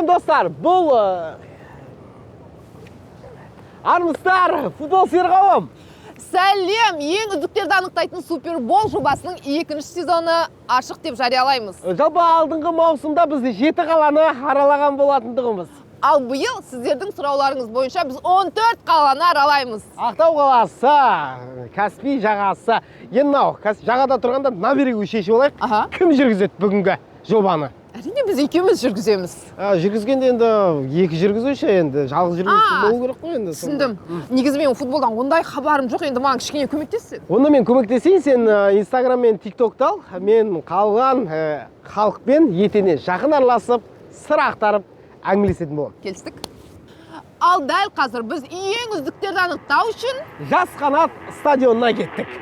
Сәлем достар, бұл армысыздар, футбол сүйер қауым. Сәлем, ең үздіктерді анықтайтын Супербол жобасының 2-ші сезоны ашық деп жариялаймыз. Жалпы алдыңғы маусымда біз 7 қаланы аралаған болатындығымыз. Ал биыл сіздердің сұрауларыңыз бойынша біз 14 қаланы аралаймыз. Ақтау қаласы, Каспий жағасы. Енді жағада тұрғанда наберегі шешіп алайық. Кім жүргізеді бүгінгі жобаны? Әрине біз екеуміз жүргіземіз. Жүргізгенде енді екі жүргізуші, енді жалғыз жүргізуші болу керек қой енді. Түсіндім. Негізі мен футболдан ондай хабарым жоқ, енді маған кішкене көмектессің. Оны мен көмектесейін, сен Инстаграм мен ТикТокты ал. Мен қалған халықпен етене жақын араласып, сыр ақтарып әңгімелесетін боламын. Келістік. Ал дәл қазір біз ең үздіктерді анықтау үшін Жас қанат стадионына кеттік.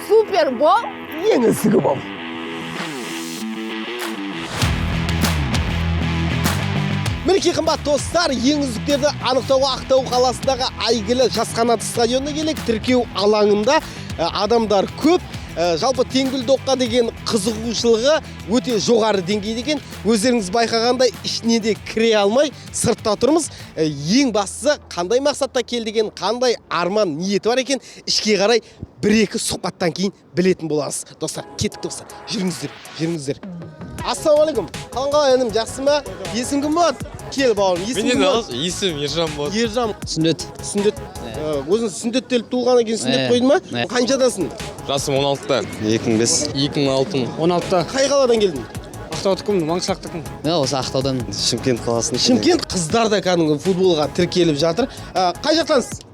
Супербол ең үздігі бол. Мінекей қымбат достар, ең үздіктерді анықтауға Ақтау қаласындағы әйгілі Жас қанат стадионына келек. Тіркеу алаңында адамдар көп. Жалпы теңбіл доққа деген қызығушылығы өте жоғары деңгейде екен. Өздеріңіз байқағандай ішіне де кіре алмай сыртта тұрмыз. Ең бастысы қандай мақсатта келдеген, қандай арман ниеті бар екен, ішке қарай бір-екі сұхбаттан кейін білетін боласыз. Достар, кеттік достар. Жүріңіздер. Ассалаумағалейкум. Қалай інім, жақсы ма? Есің кім болады? Кел бауырым, есің кім болады? Есім Ержан болады. Ержан. Сүндет. Өзің сүндеттеліп туылғаннан кейін сүндет қойды ма? Қаншадасың? Жасым 16-та. 2005. 2006. 16-та. Қай қаладан келдің? Ақтаудікім, Маңғышлақтікім. Осы Ақтаудан. Шымкент қаласының. Шымкент қыздар да кәдімгі футболға тіркеліп жатыр. Қай жақтансыз?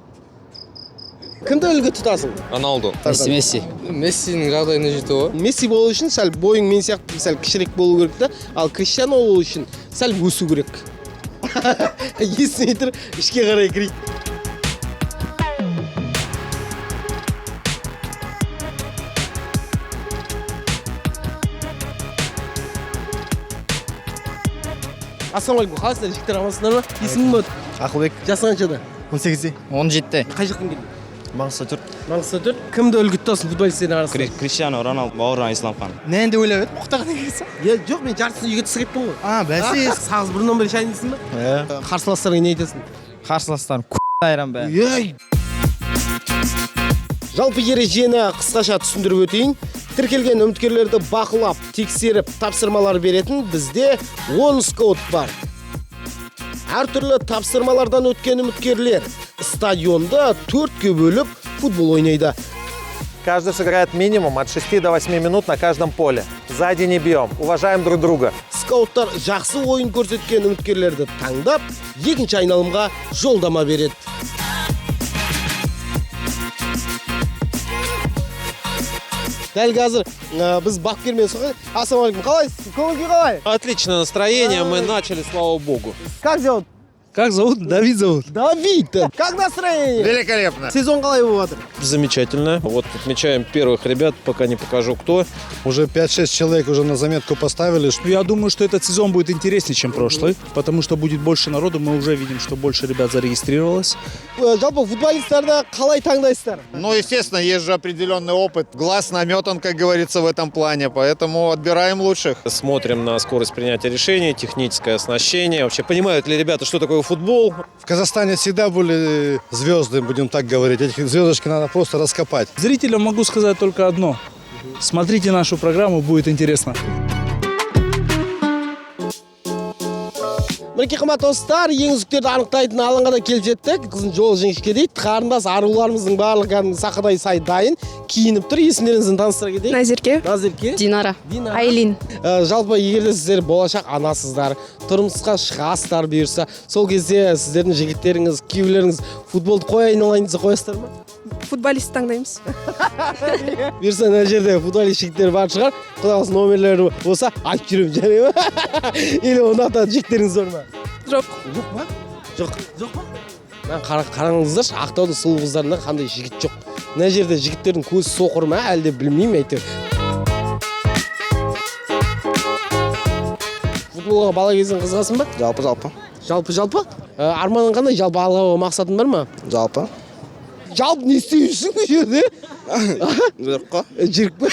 Кімді үлгі тұтасың? Роналду. Месси. Мессидің жағдайына жетті ғой. Месси болу үшін сәл бойың мен сияқты сәл кішірек болу керек та, ал Криштиану болу үшін сәл өсу керек. Есіне тұр, ішке қарай кірейік. Ассалаумағалейкум, қалайсыздар, жігіттер амансыздар ма? Есімің кім еді? Ақылбек. Жасы қаншада? 18-те. 17-те. Қай жақтан келдің? Маңғыстау 4. Маңғыстау 4. Кімді үлгі тұтасың футболистердің арасында? Криштиану Роналду, Бауыржан Исламхан. Не енді ойлап еді, мұқтаған екенсің? Жоқ, мен жартысын үйге тысып кеттім ғой. Бәсе. Сағыз бұрыннан бері шайнайсың ба? Қарсыластарға не айтасың? Қарсыластарым айран бә. Жалпы ережені қысқаша түсіндіріп өтейін. Тіркелген үміткерлерді бақылап, тексеріп, тапсырмалар беретін бізде 10 скаут бар. Әртүрлі тапсырмалардан өткен үміткерлер стадионда 4-ке бөліп футбол ойнайды. Каждый сыграет минимум от 6 до 8 минут на каждом поле. Сзади не бьем, уважаем друг друга. Скауттар жақсы ойын көрсеткен үміткерлерді таңдап, екінші айналымға жолдама береді. Дәл қазір біз бапкермен соғайық. Ассалаумағалейкум, қалайсыз? Көңіл-күй қалай? Отличное настроение, мы начали, слава богу. Как зовут? Как зовут? Давид зовут. Давид. Как настроение? Великолепно. Сезон қалай болып жатыр? Замечательно. Вот отмечаем первых ребят, пока не покажу кто. Уже 5-6 человек уже на заметку поставили. Я думаю, что этот сезон будет интереснее, чем прошлый, потому что будет больше народу. Мы уже видим, что больше ребят зарегистрировалось. Жалпы футболистерді қалай таңдайсыздар? Ну, естественно, есть же определенный опыт. Глаз наметан, как говорится, в этом плане, поэтому отбираем лучших. Смотрим на скорость принятия решений, техническое оснащение. Вообще, понимают ли ребята, что такое футбол? В Казахстане всегда были звезды, будем так говорить. Этих звездочки надо просто раскопать. Зрителям могу сказать только одно. Смотрите нашу программу, будет интересно. Мінекей қымбат достар, ең үздіктерді анықтайтын алаңға да келіп жеттік. Қызын жол жіңішке дейді. Қарындас аруларымыздың барлығы кәдімгі сақадай сай дайын, киініп тұр. Есімдеріңізді таныстыра кетейік. Назерке. Динара. Айлин. Жалпы егер де сіздер болашақ анасыздар, тұрмысқа шығасыздар бұйырса, сол кезде сіздердің жігіттеріңіз, күйеулеріңіз футболды қой айналайын десе қоясыздар ма? Футболист таңдаймыз. Бұйырса мына жерде футболист жігіттер бар шығар. Құдай қаласа номерлері болса айтып жүремін, және ма? Или ұнататын жігіттеріңіз бар ма? Жоқ. Жоқ па? Жоқ па? Мен қараңыздаршы, Ақтаудың сұлу қыздарында қандай жігіт жоқ. Мына жерде жігіттердің көзі соқыр ма, әлде білмеймін әйтеуір. Футболға бала кезден қызығасың ба? Жалпы. Арманың қандай? Жалпы алға мақсатың бар ма? Жалпы не істейсің бұл жерде? Жүріп қо. Жүріп па?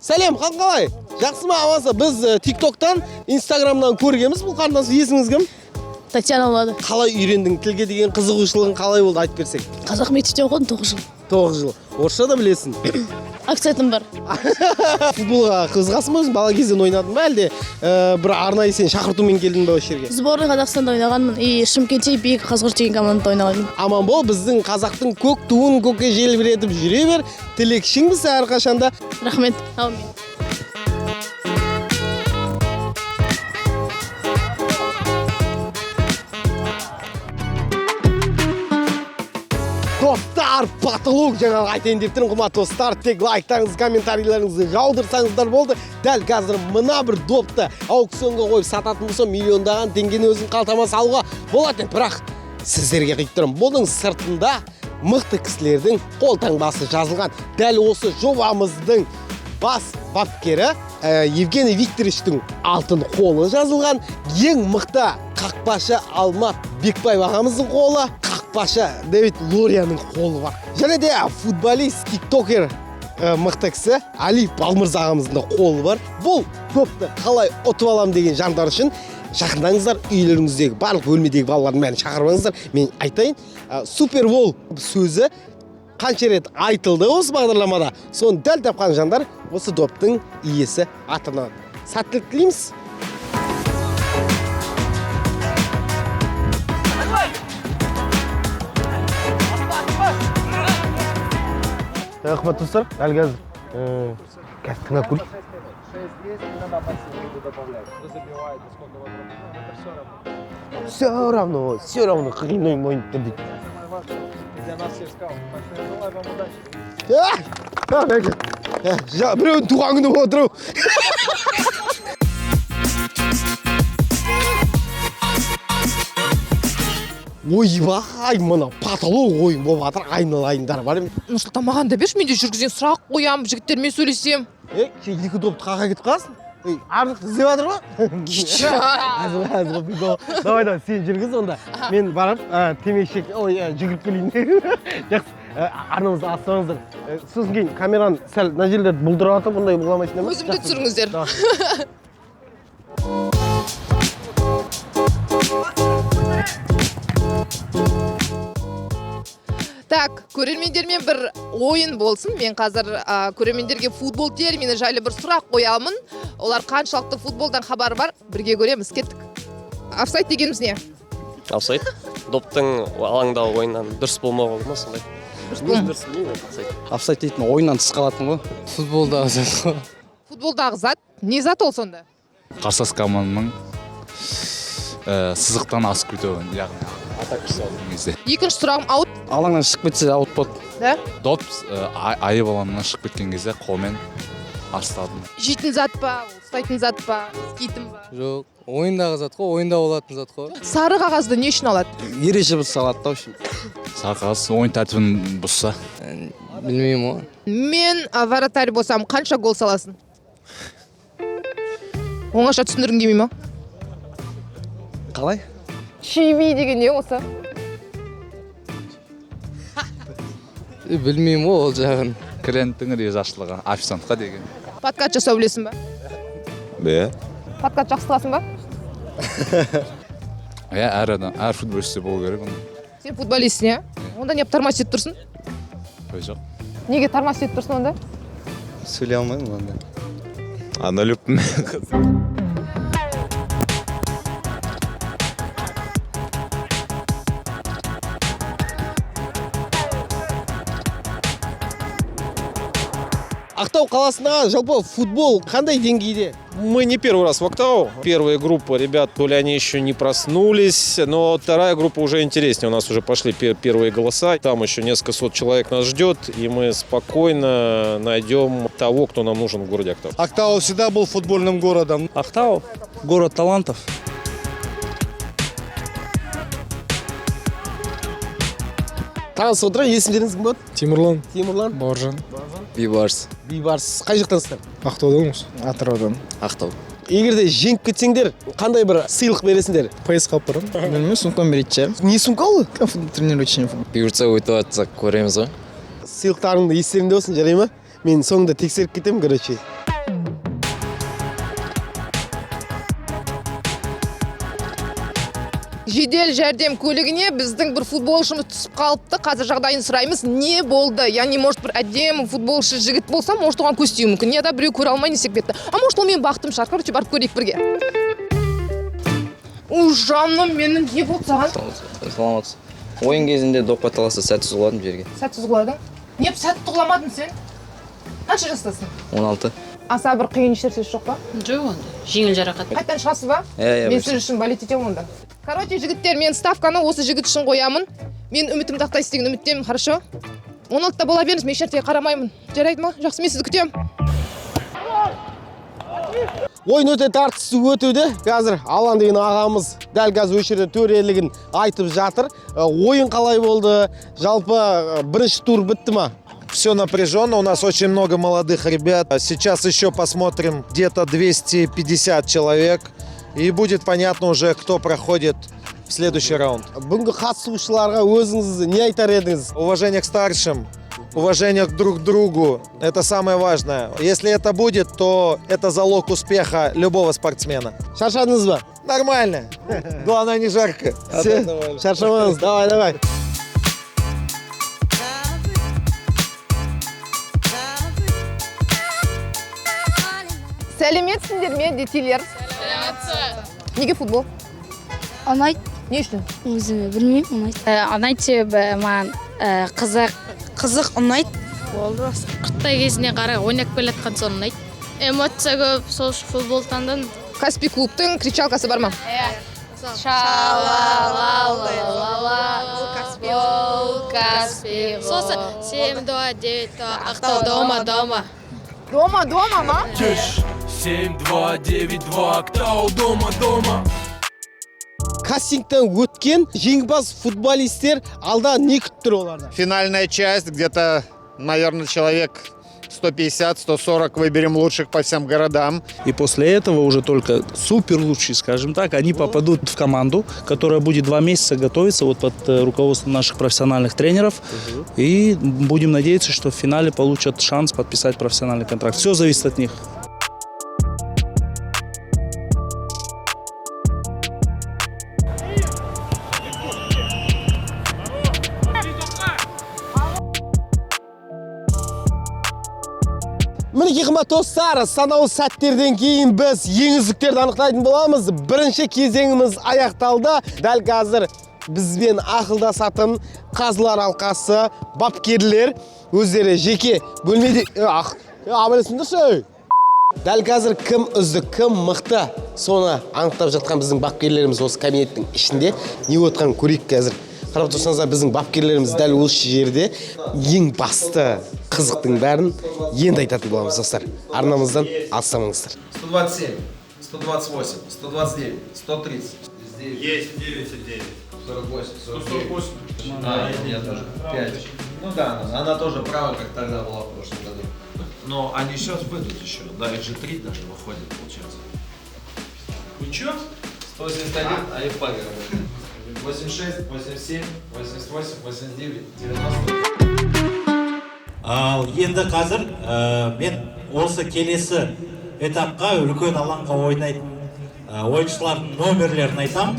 Сәлем, қалай? Жақсы ма, аманса? Біз TikTok-тан, Instagram-нан көргенбіз. Бұл қарындас есіңіз кім? Татьяна болады. Қалай үйрендің? Тілге деген қызығушылығың қалай болды, айтып берсең? Қазақ мектепте оқыдым 9 жыл. 9 жыл. Орысша да білесің. Акцентім бар. Футболға қызығасың ба? Бала кезден ойнадың ба әлде бір арнайы сен шақыртумен келдің ба осы жерге? Сборный Қазақстанда ойнағанмын. И Шымкентте биік Қазғұрт деген командада ойнағанмын. Аман бол, біздің қазақтың көк туын көкке желбіретіп жүре бер. Тілекшіңіз әрқашанда. Рахмет. Аумин. Достар, потолок жаңағы айтайын деп тұрмын, қымбатты достар, тек лайктарыңыз, комментарийлеріңізді жаудырсаңыздар болды. Дәл қазір мына бір допты аукционға қойып сататын болса, миллиондаған теңгені өзің қалтама салуға болады. Бірақ сіздерге қиып тұрмын, бұның сыртында мықты кісілердің қолтаңбасы жазылған. Дәл осы жобамыздың бас бапкері Евгений Викторовичтің алтын қолы жазылған. Ең мықты қақпашы Алмат Бекбаев ағамыздың қолы, қақпашы Давид Лорияның қолы бар. Және де футболист, тиктокер мықты кісі Али Балмырза ағамыздың қолы бар. Бұл топты қалай ұтып алам деген жандар үшін жақындаңыздар, үйлеріңіздегі барлық бөлмедегі балалардың бәрін шақырмаңыздар. Мен айтайын, супербол сөзі қанша рет айтылды осы бағдарламада, соны дәл тапқан жандар осы доптың иесі атанады. Сәттілік тілейміз. Қымбатты достар, дәл қазір тыңдап көрейік. Все равно қиын ойын тұр дейді. Біреуін туған күні отыру. Ойбай, мына потолок ойын болып жатыр, айналайындар бар. Нұрсұлтан, маған да берші, мен де жүргізген сұрақ қоям, жігіттермен сөйлесем. Сен екі допты қаға кетіп қаласың? Арлықты іздеп жатыр ма? Давай, сен жүргіз онда. Мен барып, темешек, жүгіріп келейін. Жақсы, арнамызды астырыңыздар. Сосын кейін камераны сәл мына жерлерді бұлдырап атып, бұндай бұламайсың емес? Өзімді түсіріңіздер. Так, көрермендермен бір ойын болсын. Мен қазір көрермендерге футбол термині жайлы бір сұрақ қоямын. Олар қаншалықты футболдан хабар бар, бірге көреміз. Кеттік. Офсайд дегеніміз не? Офсайд? Доптың алаңдағы ойыннан дұрыс болмауы ма сондай? Дұрыс білмеймін. Офсайд дейтін ойыннан тыс қалатын ғой. Футболдағы зат ғой. Футболдағы зат? Не зат ол сонда? Қарсылас команданың сызықтан асып кетуі, яғни атак жасалған кезде. Екінші сұрағым аут. Алаңнан шығып кетсе аут болды. Да? Доп айып алаңынан шығып кеткен кезде қолмен астадым. Жейтін зат па, ұстайтын зат па, скейтін ба? Жоқ, ойындағы зат қой, ойында болатын зат қой. Сары қағазды не үшін алады? Ереже бұзса алады да үшін. Сары қағаз ойын тәртібін бұзса. Білмеймін ғой. Мен вратарь болсам қанша гол саласың? Оңаша түсіндіргің келмей ма? Қалай? Чиви деген не осы? Білмеймін ғой ол жағын. Клиенттің ризашылығы официантқа деген. Подкаст жасау білесің ба? Бе? Подкаст жақсы қыласың ба? Әр адам, әр футболисте болу керек оны. Сен футболистсің, иә? Онда не тормоз етіп тұрсың? Ой, жоқ. Неге тормоз етіп тұрсың онда? Сөйлей алмаймын онда. Ана løpten. Ақтау қаласындағы жалпы футбол қандай деңгейде? Мы не первый раз в Актау. Первая группа ребят, то ли они еще не проснулись, но вторая группа уже интереснее. У нас уже пошли первые голоса. Там еще несколько сот человек нас ждет, и мы спокойно найдем того, кто нам нужен в городе Актау. Актау всегда был футбольным городом. Актау – город талантов. Таңыз отыра, есімдеріңіз кім болады? Тимурлан. Тимурлан. Бауыржан. Бейбарс. Бейбарс. Қай жақтансыздар? Ақтаудамыз. Атыраудан. Ақтау. егерде жеңіп кетсеңдер, қандай бір сыйлық бересіңдер? Поезд қалып барам. Білмеймін, сумкам беретін шығармын. Не сумка ол? Тренирующий. Бұйыртса өтіп жатсақ көреміз ғой. Сыйлықтарыңды естеріңде болсын, жарай ма? Мен соңында тексеріп кетемін, короче. Жедел жәрдем көлігіне біздің бір футболшымыз түсіп қалыпты. Қазір жағдайын сұраймыз. Не болды? Яғни, может, бір әдемі футболшы жігіт болса, может, оған көз тиюі мүмкін. Я да біреу көре алмай не істеп кетті. А может, ол менің бақытым шығар. Короче, барып көрейік бірге. Жаным, менің не болды саған? Саламатсыз. Ойын кезінде допқа таласа сәтсіз құладым жерге. Сәтсіз құладың? Не сәтті құламадың сен? Қанша жастасың? 16. Аса бір қиын нәрсе жоқ па? Жоқ онда. Жеңіл жарақат. Қайттан шығасыз ба? Мен сіз үшін балет етемін онда. Короче, жігіттер, мен ставканы осы жігіт үшін қоямын. Мен үмітімді ақтайсыз деген үміттемін, хорошо? 16-та бола беріңіз, мен ешнәрсеге қарамаймын. Жарайды ма? Жақсы, мен сізді күтемін. Ойын өте тартысты өтуде. Қазір Алан деген ағамыз дәл қазір өшірді төрелігін айтып жатыр. Ойын қалай болды? Жалпы бірінші тур бітті ма? Все напряженно, у нас очень много молодых ребят. Сейчас еще посмотрим где-то 250 человек. И будет понятно уже, кто проходит в следующий раунд. Бүгінгі қатысушыларға өзіңіз не айтар едіңіз? Уважение к старшим, уважение друг к другу – это самое важное. Если это будет, то это залог успеха любого спортсмена. Шаршадыңыз ба? Нормально. Главное, не жарко. Шаршамаңыз, давай. Сәлеметсіңдер ме, детейлер? Неге футбол? Ұнайды. Не үшін? Өзіме білмеймін, ұнайды. Ұнайды себебі маған қызық ұнайды. Болды. Қыртай кезіне қарай ойнап келатқан соң ұнайды. Эмоция көп, сол үшін футбол таңдадым. Каспий клубтың кричалкасы бар ма? Иә. Шала-ла-ла-ла-ла, Каспий. Сосы 7-2-9, Ақтау дома. Дома ма? 7-2-9-2, Ақтау дома. Кастингтен өткен жеңімпаз футболисттер алда не күтіп тұр оларда? Финальная часть, где-то, наверное, человек 150-140 выберем лучших по всем городам. И после этого уже только супер лучшие, скажем так, они попадут в команду, которая будет 2 месяца готовиться вот под руководством наших профессиональных тренеров. И будем надеяться, что в финале получат шанс подписать профессиональный контракт. Все зависит от них. Мінекей қымбатты достар, санаулы сәттерден кейін біз ең үздіктерді анықтайтын боламыз. Бірінші кезеңіміз аяқталды. Дәл қазір бізбен ақылдасатын қазылар алқасы, бапкерлер өздері жеке бөлмеде... Абылесіңдірші! Дәл қазір кім үздік, кім мықты, соны анықтап жатқан біздің бапкерлеріміз осы кабинеттің ішінде. Не отқан көрейік қазір. Қарап тұрсаңыздар, біздің бапкерлеріміз дәл осы жерде ең басты қызықтың бәрін енді айтатын боламыз, достар. Арнамыздан алыстамаңыздар. 127, 128, 129, 130. Есть 99, 48, 148. Нет, даже 5. Ну да, она тоже права, как тогда была в прошлом году. Но они сейчас выйдут еще. Да, их же 3 даже выходит, получается. Вы чё? 181, а их пагер. 86, 87, 88, 89, 90. Ал енді қазір мен осы келесі этапқа үлкен алаңға ойнайтын ойыншылардың номерлерін айтам.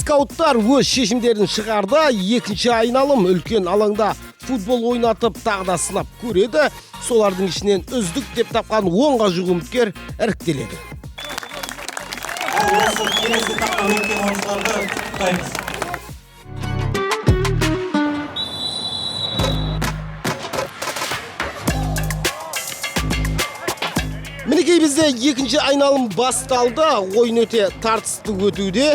Скауттар өз шешімдерін шығарды. Екінші айналым үлкен алаңда футбол ойнатып тағда сынап көреді. Солардың ішінен үздік деп тапқан 10-ға жуық үміткер іріктеледі. Осы келесі этапқа өткен ойыншыларды құттықтаймыз. Мінекей бізде екінші айналым басталды. Ойын өте тартысты өтуде.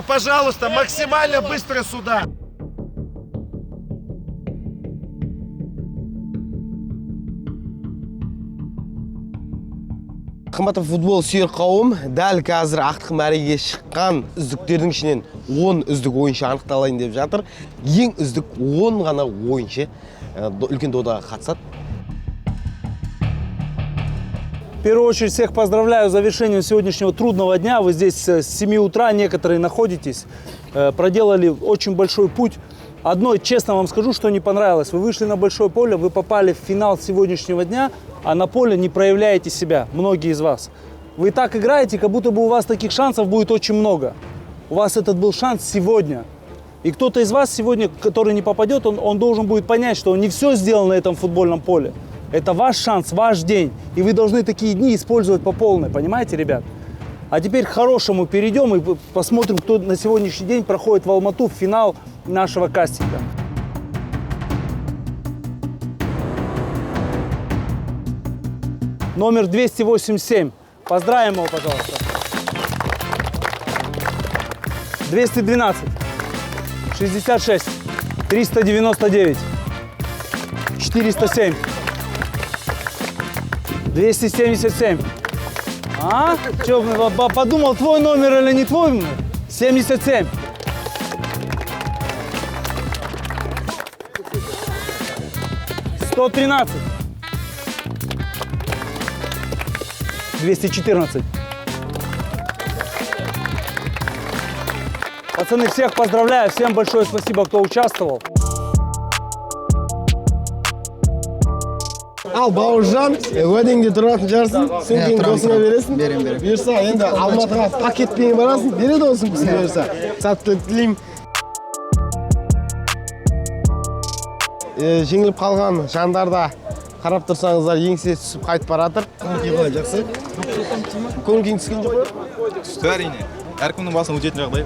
пожалуйста, максимально быстро сюда. Қымбатты футбол сүйер қауым, дәл қазір ақтық мәреге шыққан үздіктердің ішінен 10 үздік ойыншы анықталайын деп жатыр. Ең үздік 10 ғана ойыншы үлкен додаға қатысады. В первую очередь всех поздравляю с завершением сегодняшнего трудного дня. Вы здесь с 7 утра, некоторые находитесь, проделали очень большой путь. Одно, честно вам скажу, что не понравилось. Вы вышли на большое поле, вы попали в финал сегодняшнего дня, а на поле не проявляете себя, многие из вас. Вы так играете, как будто бы у вас таких шансов будет очень много. У вас этот был шанс сегодня. И кто-то из вас сегодня, который не попадет, он должен будет понять, что он не все сделал на этом футбольном поле. Это ваш шанс, ваш день. И вы должны такие дни использовать по полной, понимаете, ребят? А теперь к хорошему перейдем и посмотрим, кто на сегодняшний день проходит в Алмату в финал нашего кастинга. Номер 287. Поздравим его, пожалуйста. 212. 66. 399. 407. 277. А? Че, подумал, твой номер или не твой номер? 77. 113. 214. Пацаны, всех поздравляю, всем большое спасибо, кто участвовал. Ал Бауыржан, уәдеңде тұратын жарсың, сен кейін досыңа бересің. Берем. Бұйырса, енді Алматыға пакетпен барасың, береді досың бізге бұйырса. Сәттілік тілеймін. Жеңіліп қалған жандарда қарап тұрсаңыздар, еңсе түсіп қайтып баратыр. Қалай жақсы? Көңіл күйің түскен жоқ па? Түсті әрине. Әркімнің басына өтетін жағдай.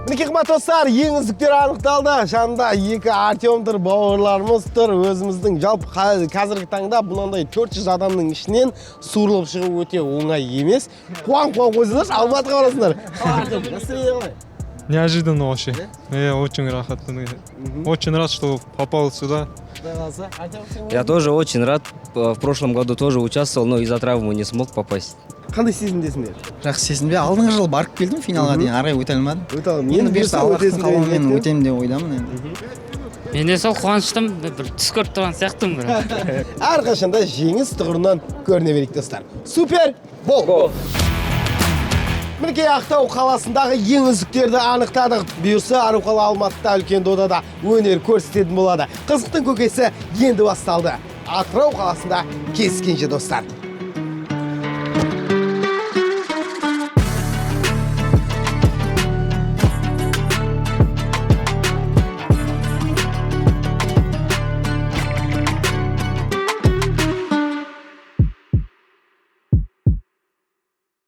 Мінекей қымбатты достар, ең үздіктер анықталды. Жанында екі Артем тұр, бауырларымыз тұр. Өзіміздің жалпы қазіргі таңда бұнандай 400 адамның ішінен суырылып шығу өте оңай емес. Қуан-қуан қойсыңдар, Алматыға барасыңдар. Артем, настроение қалай? Неожиданно вообще. Я очень рад. Очень рад, что попал сюда. Я тоже очень рад. В прошлом году тоже участвовал, но из-за травмы не смог попасть. Қандай сезімдесіңдер? Жақсы сезімде. Алдыңғы жылы барып келдім финалға дейін, арай өте алмадым. Енді бұйырса Аллахтың қалауымен өтемін деп ойдамын енді. Мен де сол қуаныштым, бір түс көріп тұрған сияқтымын. Әрқашанда жеңіс тұғырынан көріне берейік достар. Супер бол! Мінекей Ақтау қаласындағы ең үздіктерді анықтадық. Бұйырса Арукала Алматыда үлкен додада өнер көрсететін болады. Қызықтың көкесі енді басталды. Атырау қаласында кездескенше достар.